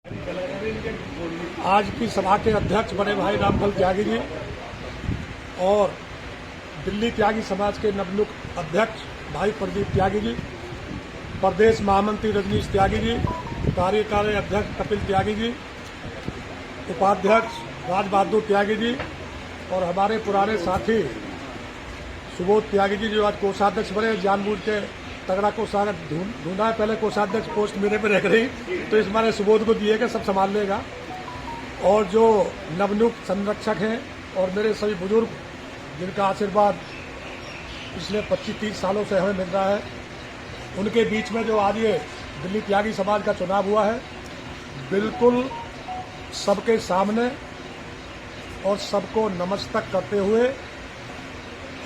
आज की सभा के अध्यक्ष बड़े भाई रामफल त्यागी जी और दिल्ली त्यागी समाज के नवनियुक्त अध्यक्ष भाई प्रदीप त्यागी जी, प्रदेश महामंत्री रजनीश त्यागी जी, कार्यकारी अध्यक्ष कपिल त्यागी जी, उपाध्यक्ष राज बहादुर त्यागी जी और हमारे पुराने साथी सुबोध त्यागी जी जो आज कोषाध्यक्ष बने। जानबूझ के तगड़ा कोषाध्यक्ष ढूंढा है, पहले कोषाध्यक्ष पोस्ट मेरे पे रह रही तो इस बारे सुबोध को दिए कि सब संभाल लेगा। और जो नवनियुक्त संरक्षक हैं और मेरे सभी बुजुर्ग जिनका आशीर्वाद पिछले 25-30 सालों से हमें मिल रहा है, उनके बीच में जो आज ये दिल्ली त्यागी समाज का चुनाव हुआ है, बिल्कुल सबके सामने और सबको नमस्तक करते हुए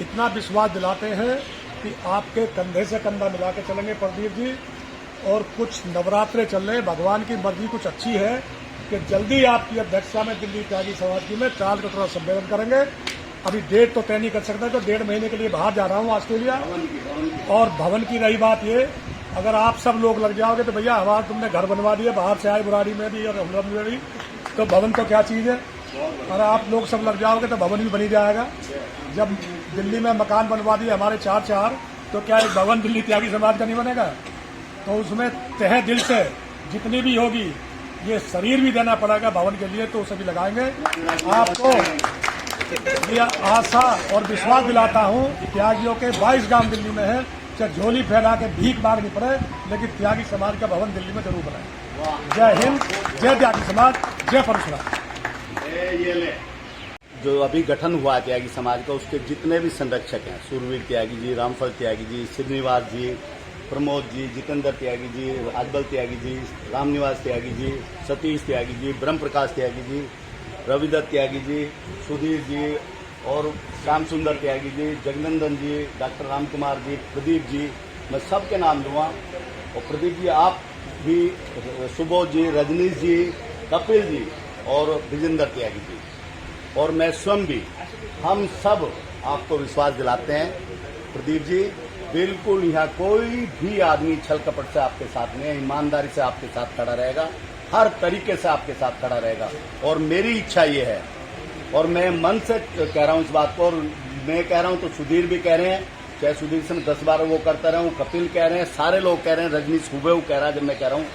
इतना विश्वास दिलाते हैं कि आपके कंधे से कंधा मिला के चलेंगे प्रदीप जी। और कुछ नवरात्रे चल रहे हैं, भगवान की मर्जी कुछ अच्छी है कि जल्दी आपकी अध्यक्षता में दिल्ली त्यागी समाज की में 4 कटोरा सम्मेलन करेंगे। अभी डेट तो तय नहीं कर सकता, तो 1.5 महीने के लिए बाहर जा रहा हूँ ऑस्ट्रेलिया। और भवन की रही बात ये, अगर आप सब लोग लग जाओगे तो भैया हमारा तुमने घर बनवा दिए, बाहर से आए बुराड़ी में भी और हम में भी, तो भवन तो क्या चीज़ है। और आप लोग सब लग जाओगे तो भवन भी बनी जाएगा। जब दिल्ली में मकान बनवा दिए हमारे 4 तो क्या एक भवन दिल्ली त्यागी समाज का नहीं बनेगा। तो उसमें तहे दिल से जितनी भी होगी, ये शरीर भी देना पड़ेगा भवन के लिए, तो उसे भी लगाएंगे। आपको ये आशा और विश्वास दिलाता हूँ कि त्यागियों के 22 गांव दिल्ली में है, चाहे झोली फैला के भीख मांगनी पड़े, लेकिन त्यागी समाज का भवन दिल्ली में जरूर बनाए। जय हिंद, जय त्यागी समाज, जय परशुराम। जो अभी गठन हुआ त्यागी समाज का, उसके जितने भी संरक्षक हैं, सूरवीर त्यागी जी, रामफल त्यागी जी, श्रीनिवास जी, प्रमोद जी, जितेंद्र त्यागी जी, अजबल त्यागी जी, रामनिवास त्यागी जी, सतीश त्यागी जी, ब्रह्म प्रकाश त्यागी जी, रविदत्त त्यागी जी, सुधीर जी और श्याम सुंदर त्यागी जी, जगनंदन जी, डॉक्टर राम कुमार जी, प्रदीप जी, मैं सबके नाम लूँगा। और प्रदीप जी आप भी, सुबोध जी, रजनीश जी, कपिल जी और विजेंद्र त्यागी जी और मैं स्वयं भी, हम सब आपको विश्वास दिलाते हैं प्रदीप जी, बिल्कुल यहाँ कोई भी आदमी छल कपट से आपके साथ नहीं है, ईमानदारी से आपके साथ खड़ा रहेगा, हर तरीके से आपके साथ खड़ा रहेगा। और मेरी इच्छा ये है, और मैं मन से कह रहा हूँ इस बात को, और मैं कह रहा हूँ तो सुधीर भी कह रहे हैं, चाहे सुधीर से मैं 10 बार वो करता रहा हूँ, कपिल कह रहे हैं, सारे लोग कह रहे हैं, रजनीश हुबेहू कह रहा है जब मैं कह रहा हूँ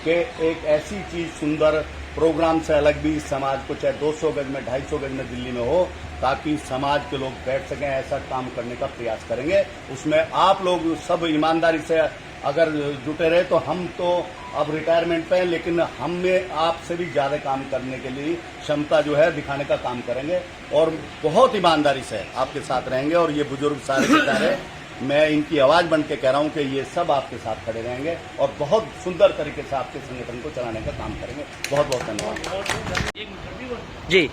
कि एक ऐसी चीज सुंदर प्रोग्राम से अलग भी समाज को चाहे 200 गज में 250 गज में दिल्ली में हो, ताकि समाज के लोग बैठ सकें, ऐसा काम करने का प्रयास करेंगे। उसमें आप लोग सब ईमानदारी से अगर जुटे रहे तो हम तो अब रिटायरमेंट पे हैं, लेकिन हम में आपसे भी ज्यादा काम करने के लिए क्षमता जो है दिखाने का काम करेंगे और बहुत ईमानदारी से आपके साथ रहेंगे। और ये बुजुर्ग सारे के सारे, मैं इनकी आवाज बन के कह रहा हूं कि ये सब आपके साथ खड़े रहेंगे और बहुत सुंदर तरीके से आपके संगठन को चलाने का काम करेंगे। बहुत बहुत धन्यवाद जी।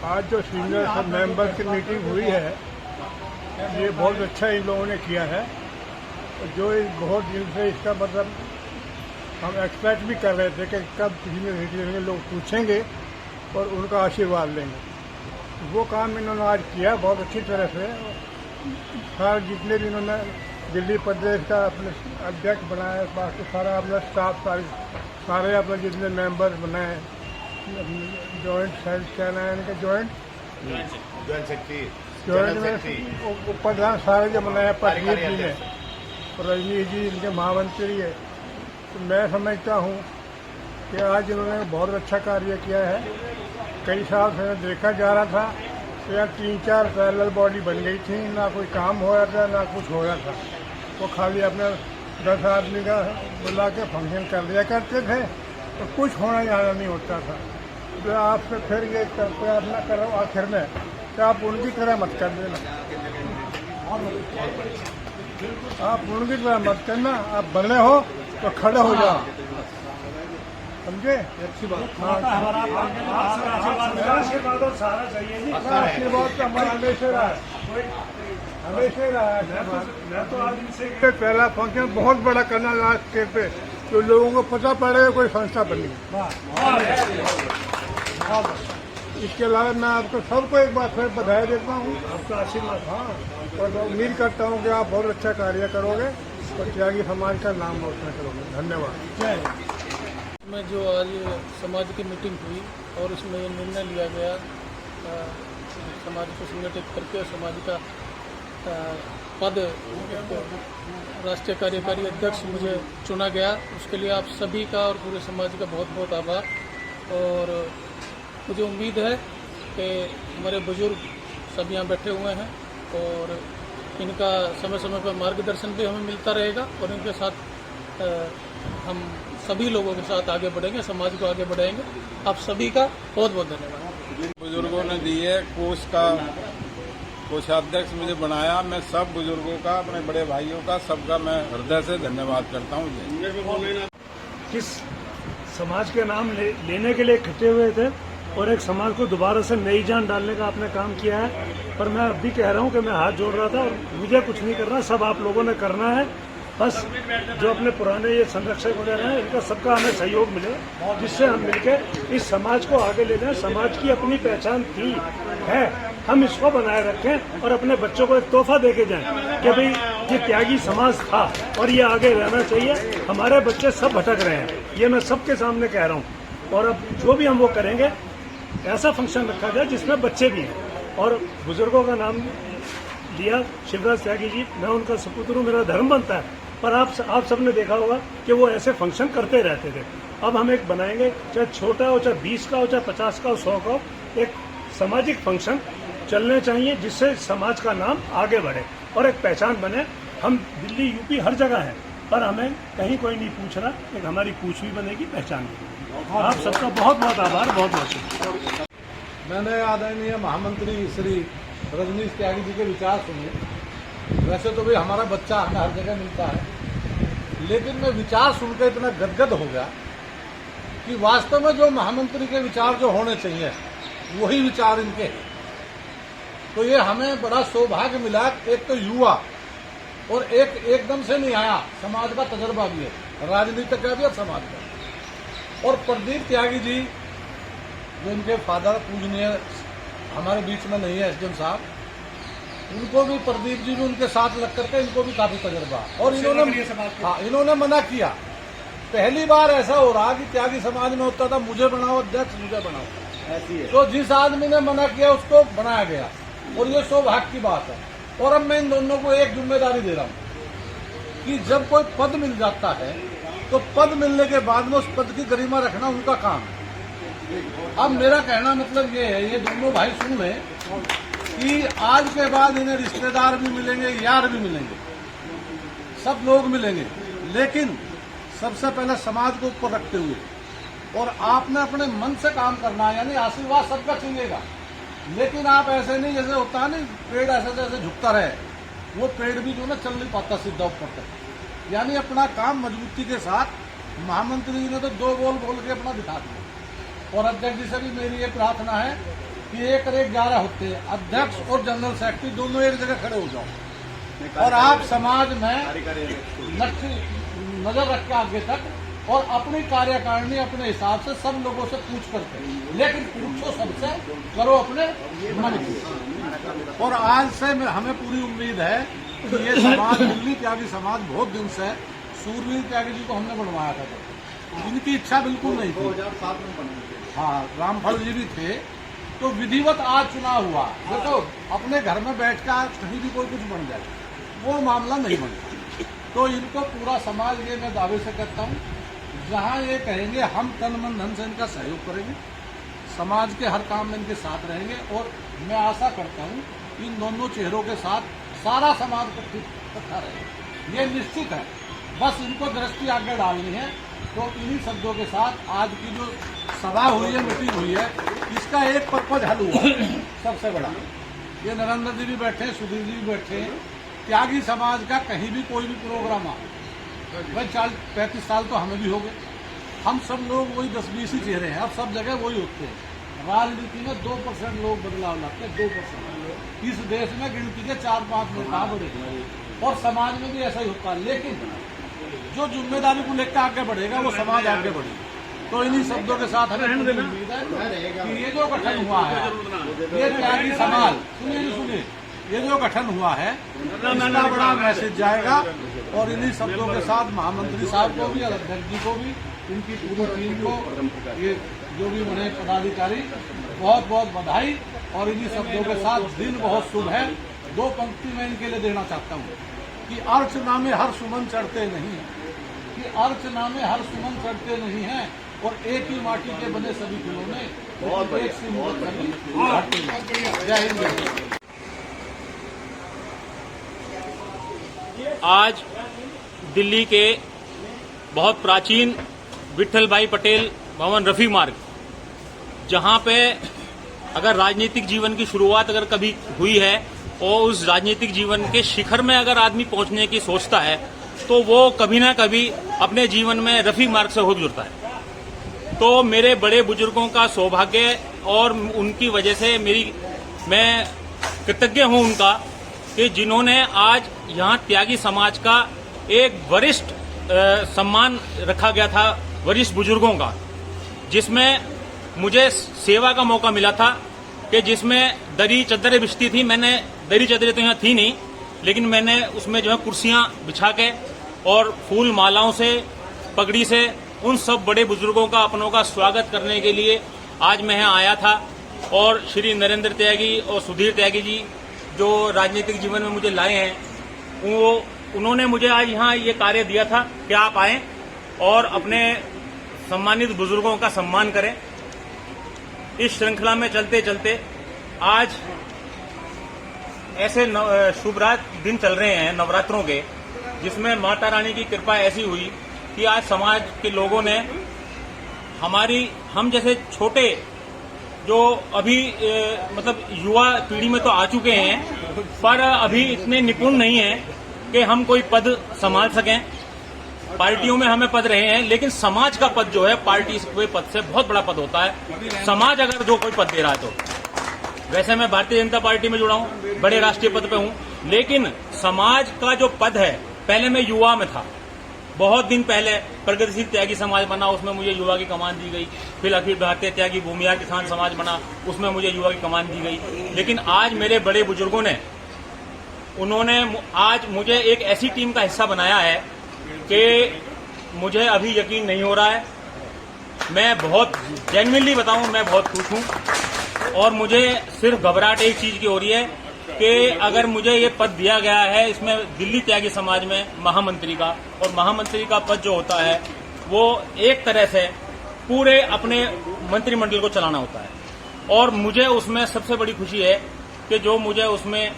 आज जो सीनियर सब मेंबर की मीटिंग हुई है, ये बहुत अच्छा इन लोगों ने किया है। जो बहुत दिन से इसका मतलब हम एक्सपेक्ट भी कर रहे थे कि कब सीनियर सिटीजन लोग पूछेंगे और उनका आशीर्वाद लेंगे। वो काम इन्होंने आज किया बहुत अच्छी तरह से। सारे जितने भी इन्होंने दिल्ली प्रदेश का अपने अध्यक्ष बनाया, बाकी सारा अपना स्टाफ, सारे अपने जितने मेंबर बनाए, जॉइंट में प्रधान सारे जो बनाया प्रदीप जी ने, रजनीश जी इनके महामंत्री है। तो मैं समझता हूँ कि आज इन्होंने बहुत अच्छा कार्य किया है। कई साल से देखा जा रहा था तो यहाँ 3-4 पैरेलल बॉडी बन गई थी, ना कोई काम हो रहा था ना कुछ हो रहा था। वो खाली अपने 10 आदमी का बुला के फंक्शन कर लिया करते थे, तो कुछ होना ज़्यादा नहीं होता था। तो आपसे फिर ये प्रार्थना कर रहा हूँ आखिर में कि आप उनकी तरह मत कर देना, आप उनकी तरह मत करना। आप बने हो तो खड़े हो जाओ, समझे? अच्छी बात। आशीर्वाद तो हमारा हमेशा रहा है, हमेशा रहा है। पहला फंक्शन बहुत बड़ा करना लास्ट स्टेज पे, तो लोगों को पता पड़ेगा कोई संस्था बनी। इसके अलावा मैं आपको सबको एक बार फिर बधाई देता हूँ, आपका आशीर्वाद। हाँ, और उम्मीद करता हूँ कि आप बहुत अच्छा कार्य करोगे और त्यागी समाज का नाम रोशन करोगे। धन्यवाद। जय। में जो आज समाज की मीटिंग हुई और इसमें ये निर्णय लिया गया, समाज को संगठित करके समाज का पद राष्ट्रीय कार्यकारी अध्यक्ष मुझे चुना गया, उसके लिए आप सभी का और पूरे समाज का बहुत बहुत आभार। और मुझे उम्मीद है कि हमारे बुजुर्ग सब यहाँ बैठे हुए हैं और इनका समय समय पर मार्गदर्शन भी हमें मिलता रहेगा और इनके साथ हम सभी लोगों के साथ आगे बढ़ेंगे, समाज को आगे बढ़ाएंगे। आप सभी का बहुत बहुत धन्यवाद। बुजुर्गों ने दिए कोष का कोषाध्यक्ष मुझे बनाया, मैं सब बुजुर्गों का, अपने बड़े भाइयों का, सबका मैं हृदय से धन्यवाद करता हूँ। किस समाज के नाम लेने के लिए इकट्ठे हुए थे और एक समाज को दोबारा से नई जान डालने का आपने काम किया है। पर मैं अब भी कह रहा हूँ कि मैं हाथ जोड़ रहा था और मुझे कुछ नहीं करना, सब आप लोगों ने करना है। बस जो अपने पुराने ये संरक्षक वगैरह हैं, इनका सबका हमें सहयोग मिले, जिससे हम मिलकर इस समाज को आगे ले जाएं। समाज की अपनी पहचान थी, है, हम इसको बनाए रखें और अपने बच्चों को एक तोहफा दे के जाएं कि भाई ये त्यागी समाज था और ये आगे रहना चाहिए। हमारे बच्चे सब भटक रहे हैं, ये मैं सबके सामने कह रहा हूँ। और अब जो भी हम वो करेंगे, ऐसा फंक्शन रखा जाए जिसमें बच्चे भी हैं। और बुजुर्गों का नाम लिया, शिवराज त्यागी जी, मैं उनका सपुत्र हूँ, मेरा धर्म बनता है। पर आप सबने देखा होगा कि वो ऐसे फंक्शन करते रहते थे। अब हम एक बनाएंगे, चाहे छोटा हो, चाहे 20 का हो, चाहे 50 का हो, 100 का हो, एक सामाजिक फंक्शन चलने चाहिए जिससे समाज का नाम आगे बढ़े और एक पहचान बने। हम दिल्ली यूपी हर जगह हैं, पर हमें कहीं कोई नहीं पूछ रहा, एक हमारी पूछ भी बनेगी, पहचान भी बनेगी। आप सबका बहुत बहुत आभार, बहुत बहुत शुक्रिया। मैंने आदरणीय महामंत्री श्री रजनीश त्यागी जी के विचार सुने। वैसे तो भी हमारा बच्चा हमें हर जगह मिलता है, लेकिन मैं विचार सुनकर इतना गदगद हो गया कि वास्तव में जो महामंत्री के विचार जो होने चाहिए वही विचार इनके हैं। तो ये हमें बड़ा सौभाग्य मिला। एक तो युवा और एक एकदम से नहीं आया, समाज का तजर्बा भी है, राजनीतिक का भी और समाज का। और प्रदीप त्यागी जी जो इनके फादर पूजनीय हमारे बीच में नहीं है, एसडीएम साहब, उनको भी प्रदीप जी भी उनके साथ लग करके इनको भी काफी तजर्बा। और इन्होंने मना किया। पहली बार ऐसा हो रहा कि त्यागी समाज में होता था मुझे बनाओ अध्यक्ष, मुझे बनाओ, ऐसी है। तो जिस आदमी ने मना किया उसको बनाया गया और ये सौभाग्य की बात है। और अब मैं इन दोनों को एक जिम्मेदारी दे रहा हूँ कि जब कोई पद मिल जाता है तो पद मिलने के बाद में उस पद की गरिमा रखना उनका काम है। अब मेरा कहना मतलब ये है, ये दोनों भाई सुन लें कि आज के बाद इन्हें रिश्तेदार भी मिलेंगे, यार भी मिलेंगे, सब लोग मिलेंगे, लेकिन सबसे पहले समाज को ऊपर रखते हुए और आपने अपने मन से काम करना है। यानी आशीर्वाद सबका चाहिएगा, लेकिन आप ऐसे नहीं, जैसे होता है नहीं, पेड़ ऐसे जैसे झुकता रहे, वो पेड़ भी जो ना चल नहीं पाता सीधा ऊपर तक। यानी अपना काम मजबूती के साथ, महामंत्री जी ने तो 2 बोल के अपना दिखा दिया। और अध्यक्ष जी से भी मेरी ये प्रार्थना है कि 1 और 1 11 होते हैं, अध्यक्ष और जनरल सेक्रेटरी दोनों एक जगह खड़े हो जाओ और आप समाज में नजर रख के आगे तक और अपनी कार्यकारिणी अपने हिसाब से सब लोगों से पूछ करके, लेकिन पूछो सबसे, करो अपने मन की। और आज से हमें पूरी उम्मीद है कि ये समाज, दिल्ली त्यागी समाज, बहुत दिन से सूरवीर त्यागी जी को हमने बनवाया था, इनकी इच्छा बिल्कुल नहीं थी। हाँ, रामफल जी भी थे। तो विधिवत आज चुनाव हुआ। देखो, अपने घर में बैठ के आज कहीं भी कोई कुछ बन जाए, वो मामला नहीं बनता। तो इनको पूरा समाज, ये मैं दावे से कहता हूँ, जहाँ ये कहेंगे हम तन मन धन से इनका सहयोग करेंगे, समाज के हर काम में इनके साथ रहेंगे। और मैं आशा करता हूँ इन दोनों चेहरों के साथ सारा समाज इकट्ठा रहेगा, ये निश्चित है। बस इनको दृष्टि आगे डालनी है। तो इन्हीं शब्दों के साथ आज की जो सभा हुई है, मीटिंग हुई है, इसका एक पर्पज हल हुआ सबसे बड़ा। ये नरेंद्र जी भी बैठे, सुधीर जी भी बैठे, त्यागी समाज का कहीं भी कोई भी प्रोग्राम आ, भाई 35 साल तो हमें भी हो गए, हम सब लोग वही 10-20 ही चेहरे हैं, अब सब जगह वही होते हैं। राजनीति में 2% लोग बदलाव लाते हैं, 2%। इस देश में गिनती के 4-5 नेता बड़े, और समाज में भी ऐसा ही होता है। लेकिन जो जिम्मेदारी को लेकर आगे बढ़ेगा वो समाज आगे बढ़ेगा। तो इन्हीं शब्दों के साथ हमें उम्मीद है कि ये जो गठन हुआ है, ये त्यागी समाज, सुनिए, ये जो गठन हुआ है इसका बड़ा मैसेज जाएगा। और इन्हीं शब्दों के साथ महामंत्री साहब को भी और अध्यक्ष जी को भी इनकी पूरी टीम को, ये जो भी बने पदाधिकारी, बहुत बहुत बधाई। और इन्हीं शब्दों के साथ दिन बहुत शुभ है। 2 पंक्ति मैं इनके लिए देना चाहता हूँ कि अर्चना में हर सुमन चढ़ते नहीं हैं, कि अर्चना में हर सुमन चढ़ते नहीं हैं, और एक ही माटी के बने सभी खिलौने, एक सी मूरत सभी। जय हिंद, जय हिंद। आज दिल्ली के बहुत प्राचीन विट्ठल भाई पटेल भवन रफी मार्ग, जहां पे अगर राजनीतिक जीवन की शुरुआत अगर कभी हुई है और उस राजनीतिक जीवन के शिखर में अगर आदमी पहुंचने की सोचता है तो वो कभी ना कभी अपने जीवन में रफी मार्ग से हो गुजरता है। तो मेरे बड़े बुजुर्गों का सौभाग्य और उनकी वजह से मैं कृतज्ञ हूं उनका कि जिन्होंने आज यहाँ त्यागी समाज का एक वरिष्ठ सम्मान रखा गया था वरिष्ठ बुजुर्गों का, जिसमें मुझे सेवा का मौका मिला था कि जिसमें दरी चद्दरें बिछती थी। मैंने दरी चद्दरें तो यहाँ थी नहीं, लेकिन मैंने उसमें जो है कुर्सियां बिछा के और फूल मालाओं से, पगड़ी से उन सब बड़े बुजुर्गों का, अपनों का स्वागत करने के लिए आज मैं यहाँ आया था। और श्री नरेंद्र त्यागी और सुधीर त्यागी जी जो राजनीतिक जीवन में मुझे लाए हैं, उन्होंने मुझे आज यहाँ ये कार्य दिया था कि आप आएं और अपने सम्मानित बुजुर्गों का सम्मान करें। इस श्रृंखला में चलते चलते आज ऐसे शुभ दिन चल रहे हैं नवरात्रों के, जिसमें माता रानी की कृपा ऐसी हुई कि आज समाज के लोगों ने हम जैसे छोटे जो अभी मतलब युवा पीढ़ी में तो आ चुके हैं, पर अभी इतने निपुण नहीं हैं कि हम कोई पद संभाल सकें। पार्टियों में हमें पद रहे हैं, लेकिन समाज का पद जो है पार्टी के पद से बहुत बड़ा पद होता है। समाज अगर जो कोई पद दे रहा है तो, वैसे मैं भारतीय जनता पार्टी में जुड़ा हूं, बड़े राष्ट्रीय पद पे हूं, लेकिन समाज का जो पद है, पहले मैं युवा में था, बहुत दिन पहले प्रगतिशील त्यागी समाज बना, उसमें मुझे युवा की कमान दी गई। फिर अखिल भारतीय त्यागी भूमिहार किसान समाज बना, उसमें मुझे युवा की कमान दी गई। लेकिन आज मेरे बड़े बुजुर्गों ने, उन्होंने आज मुझे एक ऐसी टीम का हिस्सा बनाया है कि मुझे अभी यकीन नहीं हो रहा है। मैं बहुत जेन्युइनली बताऊं, मैं बहुत खुश हूं। और मुझे सिर्फ घबराहट एक चीज की हो रही है कि अगर मुझे ये पद दिया गया है, इसमें दिल्ली त्यागी समाज में महामंत्री का, और महामंत्री का पद जो होता है वो एक तरह से पूरे अपने मंत्रिमंडल को चलाना होता है। और मुझे उसमें सबसे बड़ी खुशी है कि जो मुझे उसमें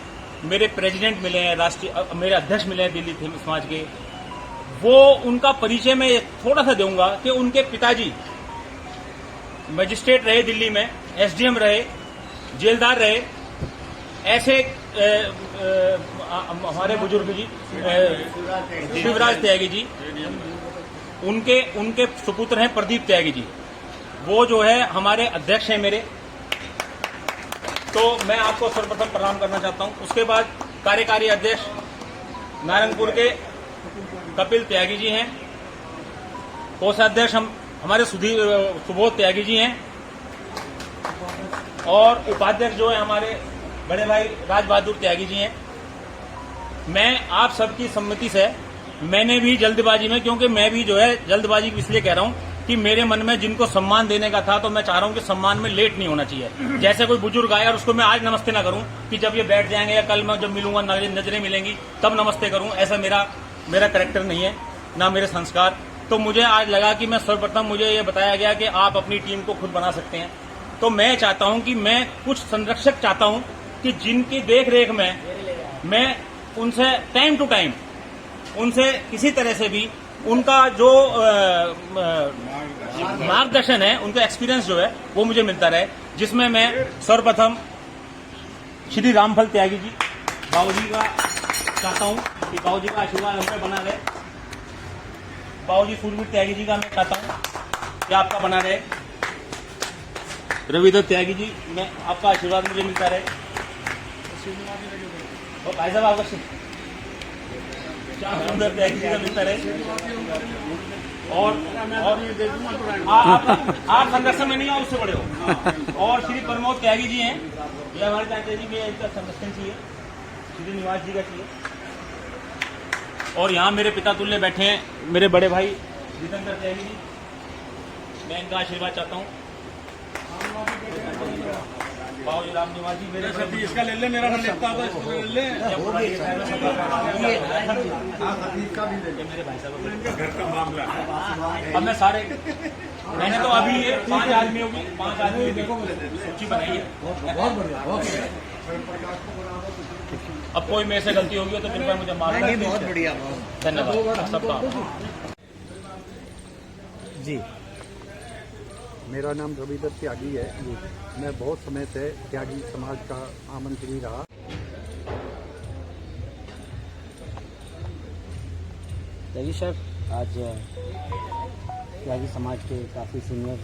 मेरे प्रेसिडेंट मिले हैं, मेरे अध्यक्ष मिले हैं दिल्ली समाज के, वो उनका परिचय मैं थोड़ा सा दूंगा कि उनके पिताजी मजिस्ट्रेट रहे दिल्ली में, एसडीएम रहे, जेलदार रहे। ऐसे हमारे बुजुर्ग जी शिवराज त्यागी जी, उनके सुपुत्र हैं प्रदीप त्यागी जी, वो जो है हमारे अध्यक्ष हैं मेरे। तो मैं आपको सर्वप्रथम प्रणाम करना चाहता हूं। उसके बाद कार्यकारी अध्यक्ष नारायणपुर के कपिल त्यागी जी हैं, कोषाध्यक्ष हमारे सुबोध त्यागी जी हैं, और उपाध्यक्ष जो है हमारे बड़े भाई राज बहादुर त्यागी जी हैं। मैं आप सबकी सम्मति से, मैंने भी जल्दबाजी में, क्योंकि मैं भी जो है जल्दबाजी इसलिए कह रहा हूं कि मेरे मन में जिनको सम्मान देने का था, तो मैं चाह रहा हूं कि सम्मान में लेट नहीं होना चाहिए। जैसे कोई बुजुर्ग आए और उसको मैं आज नमस्ते ना करूं कि जब ये बैठ जाएंगे या कल मैं जब मिलूंगा नजरें मिलेंगी तब नमस्ते करूं, ऐसा मेरा कैरेक्टर नहीं है, ना मेरे संस्कार। तो मुझे आज लगा कि मैं सर्वप्रथम, मुझे ये बताया गया कि आप अपनी टीम को खुद बना सकते हैं, तो मैं चाहता हूं कि मैं कुछ संरक्षक चाहता हूं कि जिनकी देख रेख में मैं उनसे टाइम टू टाइम, उनसे किसी तरह से भी उनका जो मार्गदर्शन है, उनका एक्सपीरियंस जो है वो मुझे मिलता रहे। जिसमें मैं सर्वप्रथम श्री रामफल त्यागी जी, बाबूजी का चाहता हूं कि बाबूजी का आशीर्वाद हम पे बना रहे। बाबूजी सूरवीर त्यागी जी का मैं चाहता हूं कि आपका बना रहे। रविदत्त त्यागी जी, मैं आपका आशीर्वाद मुझे मिलता रहे। और भाई साहब आपका सुंदर त्यागी जी का मिलता रहे। और आप संरक्षण में नहीं हो, उससे बड़े हो। और श्री प्रमोद त्यागी जी हैं, ये हमारे चाचा जी में इनका संरक्षण चाहिए, श्री निवास जी का चाहिए। और यहाँ मेरे पिता तुल्य बैठे हैं मेरे बड़े भाई जितेंद्र त्यागी जी, मैं इनका आशीर्वाद चाहता हूँ। बाबू राम निवास जी मेरे बड़े इसका ले ले, मेरा लेता था, इसको ले ले। मेरे भाई साहब घर का मामला। अब मैं सारे मैंने तो अभी ये 5 आदमियों की 5 आदमियों की सूची बनाई है। बहुत बढ़िया, बहुत बढ़िया। अब कोई मेरे से गलती होगी तो कृपया मुझे माफ कर बहुत बढ़िया, धन्यवाद सबका। जी। मेरा नाम रविदत्त त्यागी है। मैं बहुत समय से त्यागी समाज का आमंत्री रहा। त्यागी सर, आज त्यागी समाज के काफ़ी सीनियर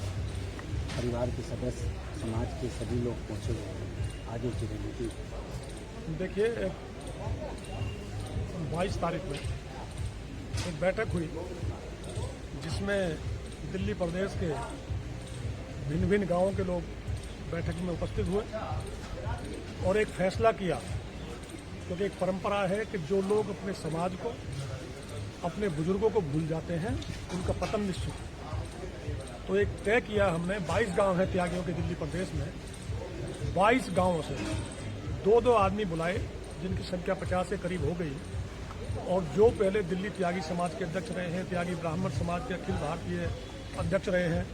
परिवार के सदस्य, समाज के सभी लोग पहुंचे हुए हैं। आगे की रणनीति देखिए, 22 तारीख में एक बैठक हुई जिसमें दिल्ली प्रदेश के भिन्न भिन्न गांवों के लोग बैठक में उपस्थित हुए और एक फैसला किया, क्योंकि एक परंपरा है कि जो लोग अपने समाज को, अपने बुजुर्गों को भूल जाते हैं उनका पतन निश्चित है। तो एक तय किया हमने, 22 गांव हैं त्यागियों के दिल्ली प्रदेश में, 22 गांवों से 2-2 आदमी बुलाए जिनकी संख्या 50 के करीब हो गई, और जो पहले दिल्ली त्यागी समाज के अध्यक्ष रहे हैं, त्यागी ब्राह्मण समाज के अखिल भारतीय अध्यक्ष रहे हैं,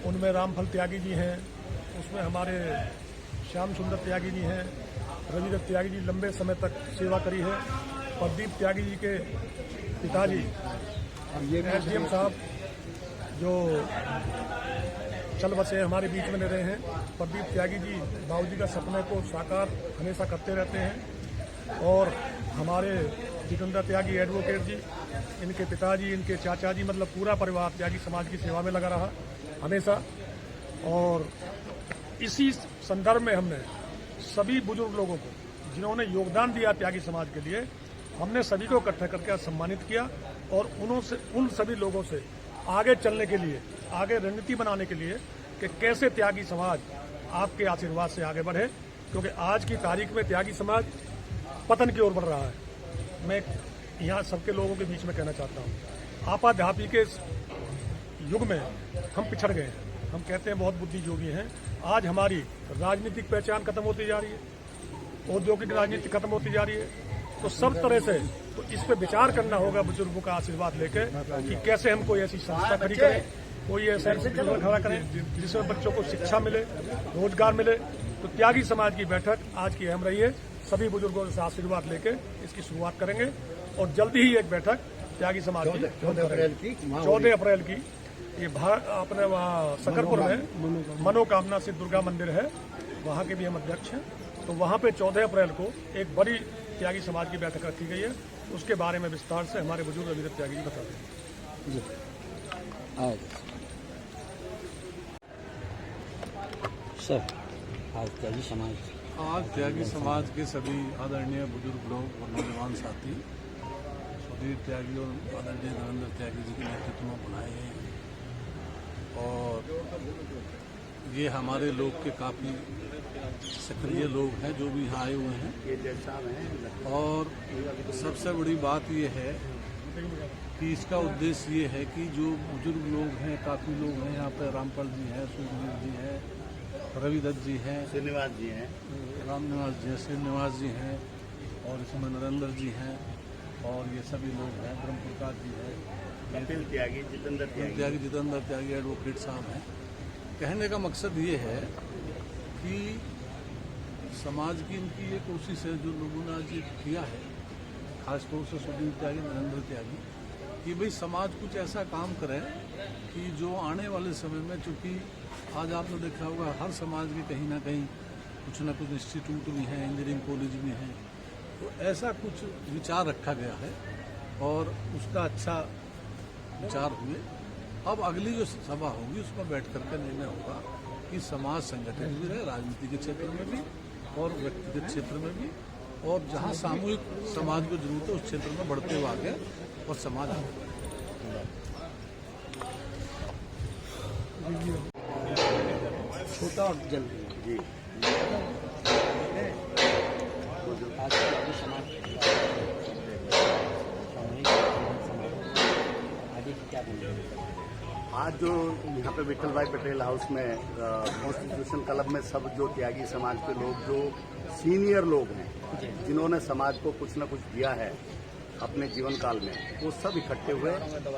उनमें रामफल त्यागी जी हैं, उसमें हमारे श्याम सुंदर त्यागी जी हैं, रविदत्त त्यागी जी लंबे समय तक सेवा करी है, प्रदीप त्यागी जी के पिताजी एसडीएम साहब जो चल बसे हमारे बीच में रहे हैं। प्रदीप त्यागी जी बाबूजी का सपने को साकार हमेशा करते रहते हैं, और हमारे जितेंद्र त्यागी एडवोकेट जी, इनके पिताजी, इनके चाचा जी, मतलब पूरा परिवार त्यागी समाज की सेवा में लगा रहा हमेशा। और इसी संदर्भ में हमने सभी बुजुर्ग लोगों को जिन्होंने योगदान दिया त्यागी समाज के लिए, हमने सभी को इकट्ठा करके सम्मानित किया, और उन सभी लोगों से आगे चलने के लिए, आगे रणनीति बनाने के लिए कि कैसे त्यागी समाज आपके आशीर्वाद से आगे बढ़े, क्योंकि आज की तारीख में त्यागी समाज पतन की ओर बढ़ रहा है। मैं यहाँ सबके लोगों के बीच में कहना चाहता हूँ, आपाधापी के युग में हम पिछड़ गए हैं। हम कहते हैं बहुत बुद्धिजीवी हैं, आज हमारी राजनीतिक पहचान खत्म होती जा रही है, औद्योगिक राजनीति खत्म होती जा रही है। तो सब तरह से तो इस पे विचार करना होगा बुजुर्गों का आशीर्वाद लेकर कि कैसे हम कोई ऐसी संस्था खड़ी करें, कोई ऐसा इंस्टीट्यूट खड़ा करें जिसमें बच्चों को शिक्षा मिले, रोजगार मिले। तो त्यागी समाज की बैठक आज की अहम रही है। सभी बुजुर्गों से आशीर्वाद लेकर इसकी शुरुआत करेंगे, और जल्दी ही एक बैठक त्यागी समाज की 14 अप्रैल की ये अपने वहाँ सकरपुर में मनोकामना सिद्ध दुर्गा मंदिर है, वहाँ के भी हम अध्यक्ष हैं। तो वहाँ पे 14 अप्रैल को एक बड़ी त्यागी समाज की बैठक रखी गई है। उसके बारे में विस्तार से हमारे बुजुर्ग रविदत्त त्यागी जी बताते हैं। जी। सर, आज त्यागी समाज के सभी आदरणीय बुजुर्ग लोग और नौजवान साथी सुधीर त्यागी और आदरणीय नरेंद्र त्यागी जी के नेतृत्व में बुलाए हैं, और ये हमारे लोग के काफ़ी सक्रिय लोग हैं जो भी यहाँ आए हुए हैं। और सबसे बड़ी बात ये है कि इसका उद्देश्य ये है कि जो बुजुर्ग लोग हैं, काफ़ी लोग हैं यहाँ पर, रामपाल जी हैं, सुखबीर जी हैं, रविदत्त जी हैं, श्रीनिवास जी हैं, रामनिवास जी हैं, श्रीनिवास जी हैं, और इसमें नरेंद्र जी हैं, और ये सभी लोग हैं, ब्रह्म प्रकाश जी हैं, कपिल त्यागी, जितेंद्र त्यागी एडवोकेट साहब हैं। कहने का मकसद ये है कि समाज की इनकी ये कोशिश है जो लोगों ने आज किया है, खासतौर से सुधीर त्यागी, नरेंद्र त्यागी, कि भाई समाज कुछ ऐसा काम करे कि जो आने वाले समय में, चूँकि आज आपने देखा होगा हर समाज के कहीं ना कहीं कुछ ना कुछ इंस्टीट्यूट भी हैं, इंजीनियरिंग कॉलेज भी हैं, तो ऐसा कुछ विचार रखा गया है और उसका अच्छा विचार हुए। अब अगली जो सभा होगी उसमें बैठ करके निर्णय होगा कि समाज संगठित भी रहे, राजनीति के क्षेत्र में भी और व्यक्तिगत क्षेत्र में भी, और जहां सामूहिक समाज को जरूरत है उस क्षेत्र में बढ़ते हुए आगे और समाज आगे। छोटा और जल्दी जी आज त्यागी समाज सामूहिक समाज आगे की क्या बोलेंगे? आज जो यहाँ पे विठल भाई पटेल हाउस में कॉन्स्टिट्यूशन क्लब में सब जो त्यागी समाज के लोग जो सीनियर लोग हैं, जिन्होंने समाज को कुछ न कुछ दिया है अपने जीवन काल में, वो सब इकट्ठे हुए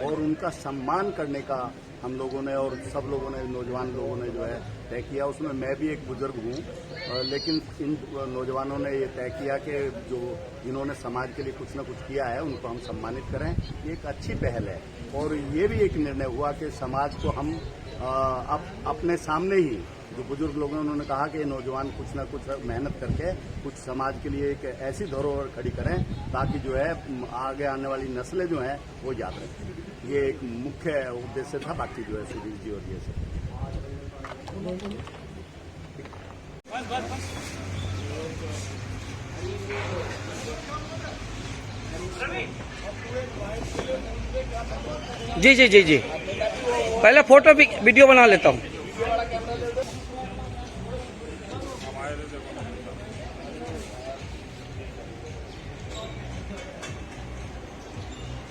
और उनका सम्मान करने का हम लोगों ने और सब लोगों ने, नौजवान लोगों ने जो है तय किया। उसमें मैं भी एक बुजुर्ग हूँ, लेकिन इन नौजवानों ने ये तय किया कि जो जिन्होंने समाज के लिए कुछ न कुछ किया है उनको हम सम्मानित करें। ये एक अच्छी पहल है और ये भी एक निर्णय हुआ कि समाज को हम अपने सामने ही जो बुजुर्ग लोग हैं उन्होंने कहा कि नौजवान कुछ ना कुछ मेहनत करके कुछ समाज के लिए एक ऐसी धरोहर खड़ी करें ताकि जो है आगे आने वाली नस्लें जो हैं वो याद रखें। ये एक मुख्य उद्देश्य था। बाकी जो है सुधीर जी और ये सब जी जी जी जी, पहले फोटो वीडियो बना लेता हूँ।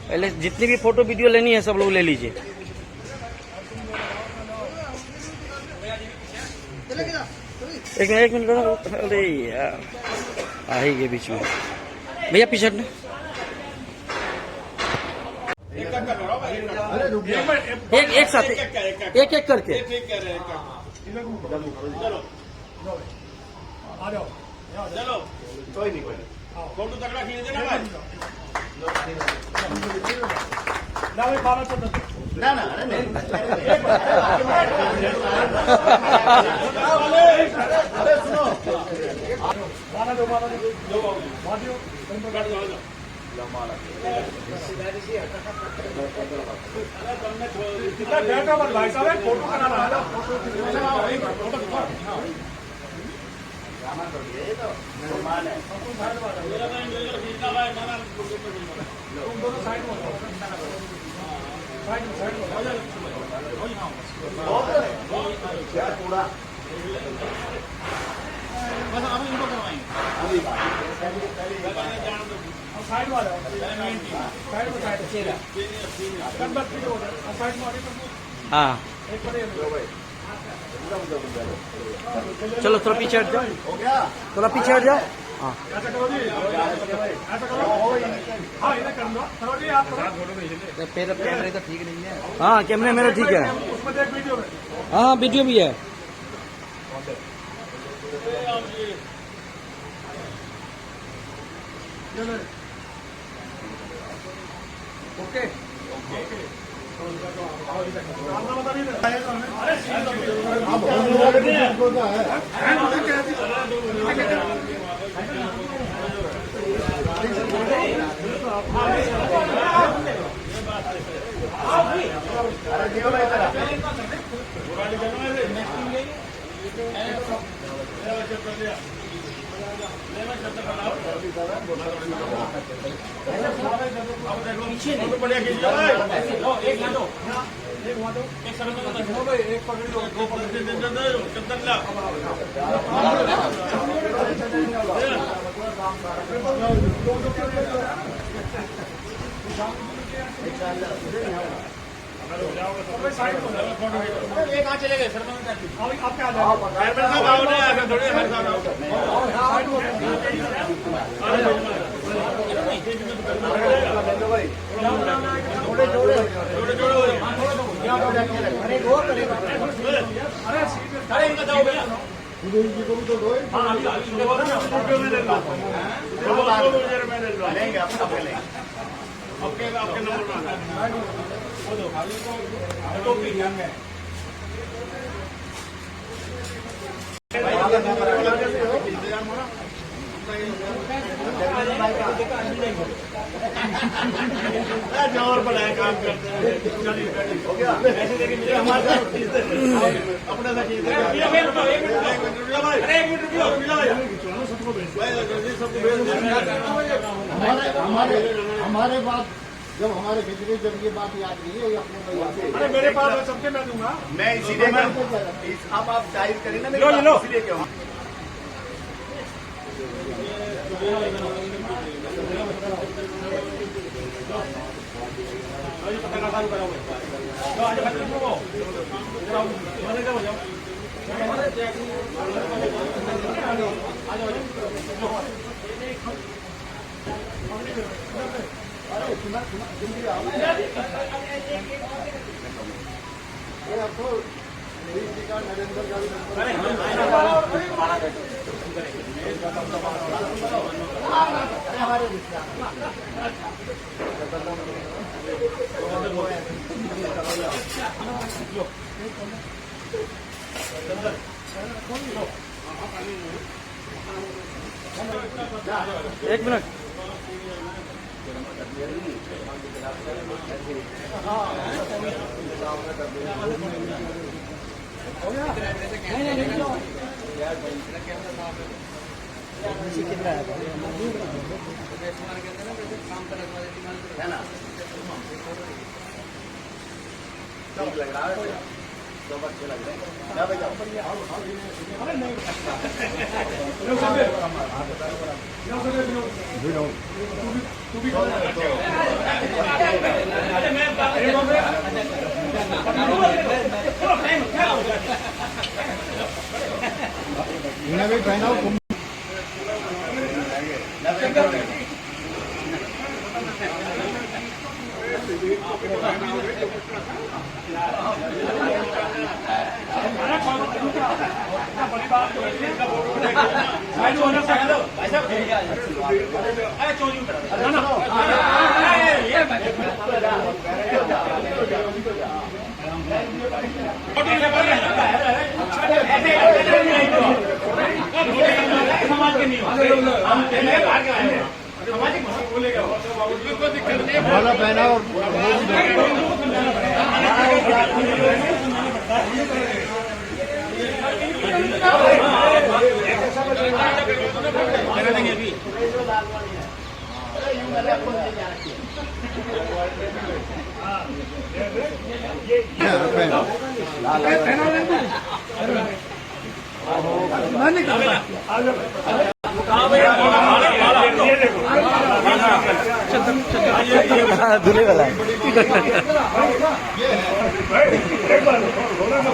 पहले जितनी भी फोटो वीडियो लेनी है सब लोग ले लीजिए। एक मिनट अरे यार आ ही गए बीच में। भैया पीछे हटना। एक साथ एक करके चलो कोई नहीं फोटो तगड़ा खींच देना भाई। ना ना अरे नहीं अरे सुनो भाई साहब फोटो करा रहा है। दोनों साइड में पूरा साइड वाले हाँ चलो थोड़ा पीछे हट जाओ, थोड़ा पीछे हट जाओ। हाँ ऐसा करो जी, ऐसा करो। हाँ इधर कर लो, करो जी आप करो। मेरा कैमरे तो ठीक नहीं है। हाँ कैमरे मेरा ठीक है। उसमें देख वीडियो में। हाँ वीडियो भी है। ओके कहाँ चले गए सर? आप क्या अरे इनका जाओ भैया। आपके नंबर और बढ़ाया काम करते हैं। हो गया ऐसे देखिए हमारे अपना हमारे बात जब हमारे भिजरे जब ये बात याद नहीं है अपने अरे मेरे पास सबके मैं दूंगा। मैं इसीलिए अब आप जाहिर करें ना मेरे इसीलिए क्यों एक मिनट। है ना, ठीक लग रहा है, सब अच्छे लग रहे हैं। क्या भाई हमारा पहना और दूल्हे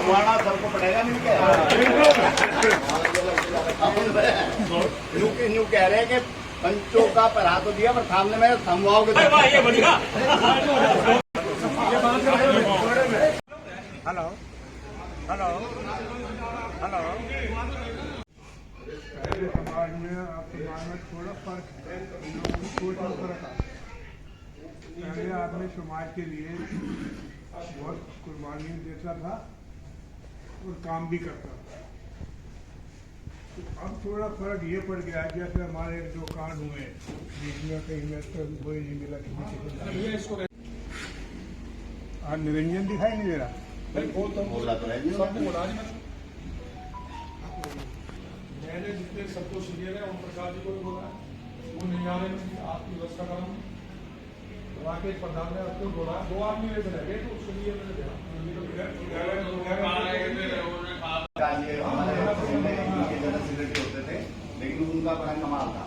वाला सबको पड़ेगा नहीं क्या? यूं कह रहे हैं कि पंचों का पढ़ा तो दिया पर सामने में थमवाओगे तो हेलो हेलो हेलो। पहले समाज में अब समाज में थोड़ा फर्क है, लोगों की सोच में फर्क आता है। पहले आदमी समाज के लिए बहुत कुर्बानियाँ देता था और काम भी करता था। तो अब थोड़ा फर्क ये पड़ गया है, जैसे हमारे एक दो कांड हुए बीच में, कहीं में तो वही नहीं मिला किसी को। आज निरंजन दिखाई नहीं दे रहा। मैंने जितने सबको सीनियर है ओम प्रकाश जी को भी बोला, वो नहीं आ रहे, आपकी व्यवस्था करूँ। राकेश प्रधान ने आपको बोला, 2 आदमी ले रह गए तो उसके लिए मैंने होते थे, लेकिन उनका बड़ा कमाल था।